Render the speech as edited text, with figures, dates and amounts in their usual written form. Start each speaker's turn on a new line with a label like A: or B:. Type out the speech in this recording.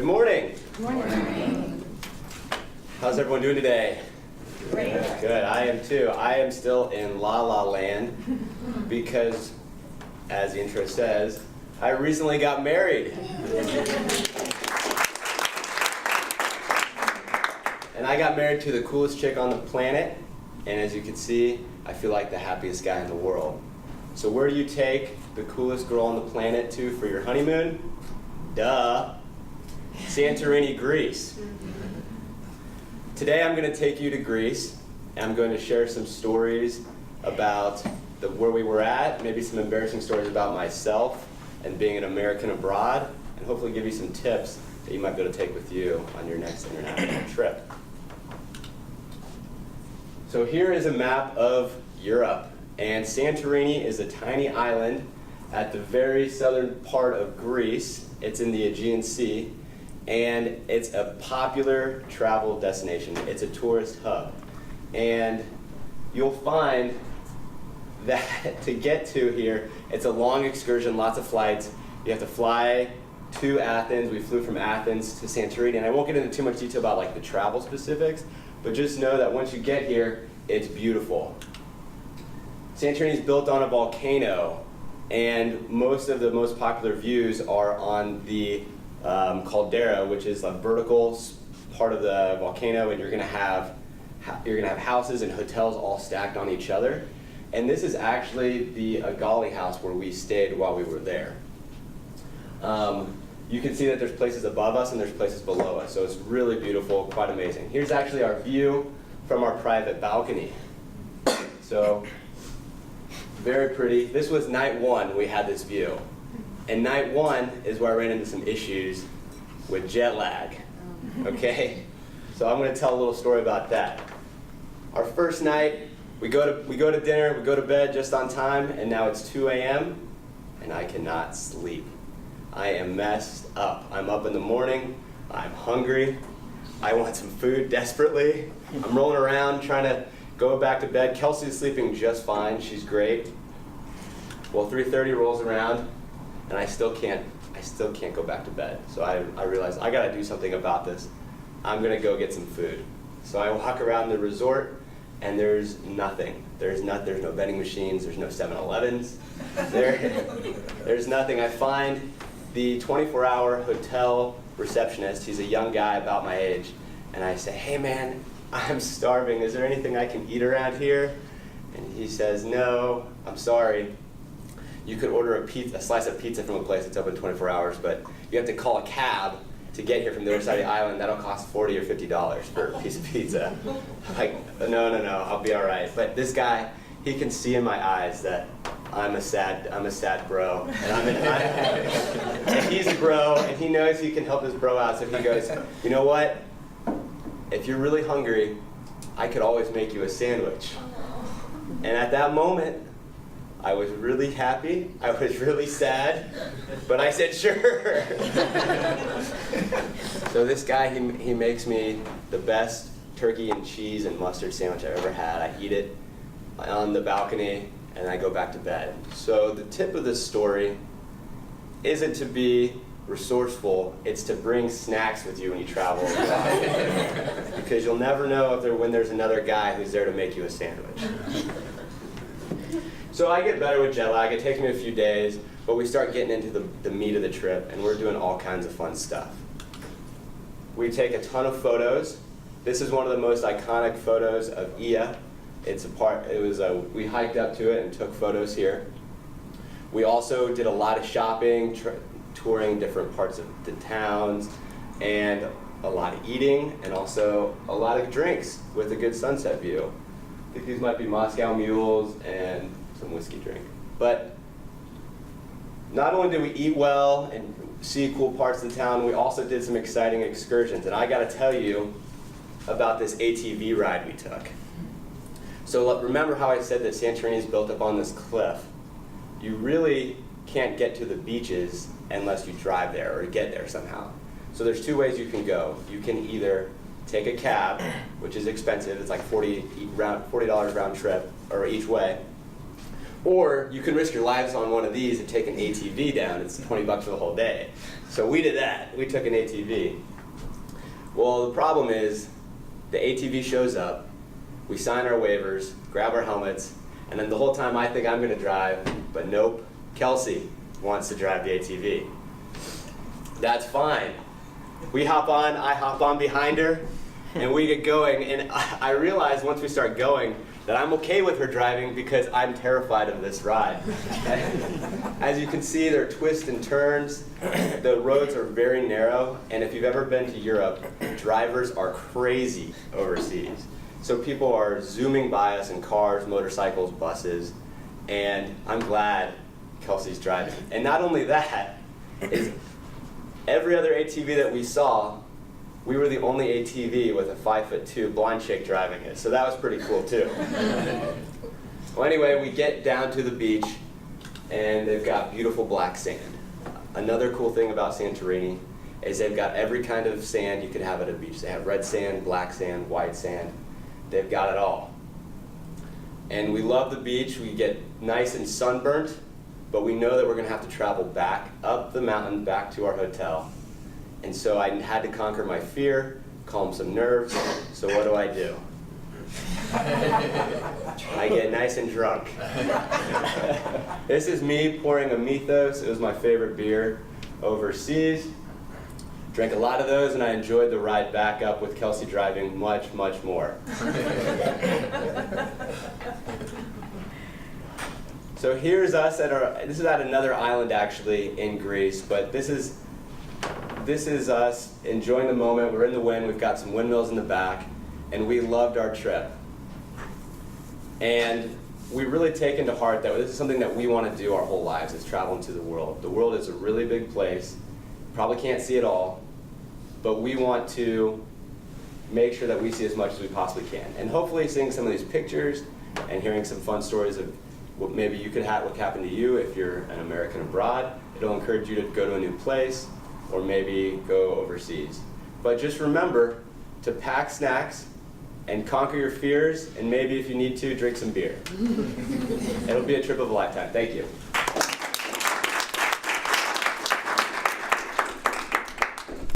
A: Good morning.
B: Good morning.
A: How's everyone doing today?
B: Great.
A: Good, I am too. I am still in La La Land because, as the intro says, I recently got married. And I got married to the coolest chick on the planet, and as you can see, I feel like the happiest guy in the world. So where do you take the coolest girl on the planet to for your honeymoon? Duh. Santorini, Greece. Today I'm going to take you to Greece, and I'm going to share some stories about where we were at, maybe some embarrassing stories about myself and being an American abroad, and hopefully give you some tips that you might be able to take with you on your next international trip. So here is a map of Europe, and Santorini is a tiny island at the very southern part of Greece. It's in the Aegean Sea, and it's a popular travel destination. It's a tourist hub. And you'll find that to get to here, it's a long excursion, lots of flights. You have to fly to Athens. We flew from Athens to Santorini, and I won't get into too much detail about like the travel specifics, but just know that once you get here, it's beautiful. Santorini is built on a volcano, and most of the most popular views are on the caldera, which is a vertical part of the volcano, and you're gonna have houses and hotels all stacked on each other. And this is actually the Agali house where we stayed while we were there. You can see that there's places above us and there's places below us, so it's really beautiful, quite amazing. Here's actually our view from our private balcony. So, very pretty. This was night one, we had this view. And night one is where I ran into some issues with jet lag, okay? So I'm gonna tell a little story about that. Our first night, we go to dinner, we go to bed just on time, and now it's 2 a.m., and I cannot sleep. I am messed up. I'm up in the morning, I'm hungry, I want some food desperately. I'm rolling around trying to go back to bed. Kelsey's sleeping just fine, she's great. Well, 3:30 rolls around, and I still can't go back to bed. So I realized I gotta do something about this. I'm gonna go get some food. So I walk around the resort, and there's nothing. There's no vending machines, there's no 7-Elevens. There's nothing. I find the 24-hour hotel receptionist. He's a young guy about my age, and I say, "Hey man, I'm starving. Is there anything I can eat around here?" And he says, "No, I'm sorry. You could order a slice of pizza from a place that's open 24 hours, but you have to call a cab to get here from the other side of the island. That'll cost $40 or $50 for a piece of pizza." I'm like, no, I'll be all right. But this guy, he can see in my eyes that I'm a sad bro, and he's a bro, and he knows he can help his bro out. So he goes, "You know what? If you're really hungry, I could always make you a sandwich." And at that moment, I was really happy, I was really sad, but I said sure. So this guy, he makes me the best turkey and cheese and mustard sandwich I ever had. I eat it on the balcony, and I go back to bed. So the tip of this story isn't to be resourceful, it's to bring snacks with you when you travel abroad. Because you'll never know when there's another guy who's there to make you a sandwich. So I get better with jet lag. It takes me a few days, but we start getting into the meat of the trip, and we're doing all kinds of fun stuff. We take a ton of photos. This is one of the most iconic photos of Ia. We hiked up to it and took photos here. We also did a lot of shopping, touring different parts of the towns, and a lot of eating, and also a lot of drinks with a good sunset view. I think these might be Moscow Mules and some whiskey drink. But not only did we eat well and see cool parts of the town, we also did some exciting excursions. And I gotta tell you about this ATV ride we took. So remember how I said that Santorini is built up on this cliff? You really can't get to the beaches unless you drive there or get there somehow. So there's two ways you can go. You can either take a cab, which is expensive, it's like $40 round trip, or each way. Or you can risk your lives on one of these and take an ATV down. It's 20 bucks for the whole day. So we did that. We took an ATV. Well, the problem is the ATV shows up, we sign our waivers, grab our helmets, and then the whole time I think I'm going to drive, but nope, Kelsey wants to drive the ATV. That's fine. We hop on, I hop on behind her, and we get going, and I realize once we start going that I'm okay with her driving because I'm terrified of this ride. As you can see, there are twists and turns. The roads are very narrow, and if you've ever been to Europe, drivers are crazy overseas. So people are zooming by us in cars, motorcycles, buses, and I'm glad Kelsey's driving. And not only that, is every other ATV that we saw, we were the only ATV with a 5'2" blind chick driving it, so that was pretty cool too. Well, anyway, we get down to the beach, and they've got beautiful black sand. Another cool thing about Santorini is they've got every kind of sand you could have at a beach. They have red sand, black sand, white sand. They've got it all. And we love the beach. We get nice and sunburnt, but we know that we're going to have to travel back up the mountain, back to our hotel. And so I had to conquer my fear, calm some nerves. So what do? I get nice and drunk. This is me pouring a Mythos. It was my favorite beer overseas. Drank a lot of those, and I enjoyed the ride back up with Kelsey driving much, much more. So here's us at this is at another island actually in Greece, but this is us enjoying the moment. We're in the wind, we've got some windmills in the back, and we loved our trip. And we really taken to heart that this is something that we want to do our whole lives, is travel into the world. The world is a really big place. Probably can't see it all, but we want to make sure that we see as much as we possibly can. And hopefully seeing some of these pictures and hearing some fun stories of what maybe you could have, what happened to you if you're an American abroad, it'll encourage you to go to a new place or maybe go overseas. But just remember to pack snacks and conquer your fears, and maybe if you need to, drink some beer. It'll be a trip of a lifetime. Thank you.